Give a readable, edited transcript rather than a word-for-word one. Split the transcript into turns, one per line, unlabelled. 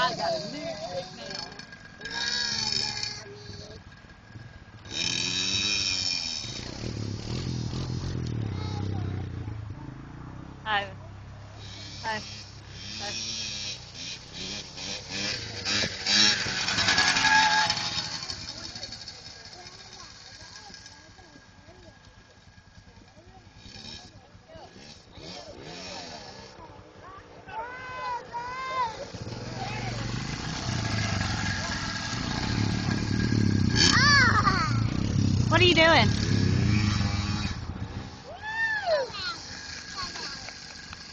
I got a new trick now. Hi. Hi. Hi. What are you doing?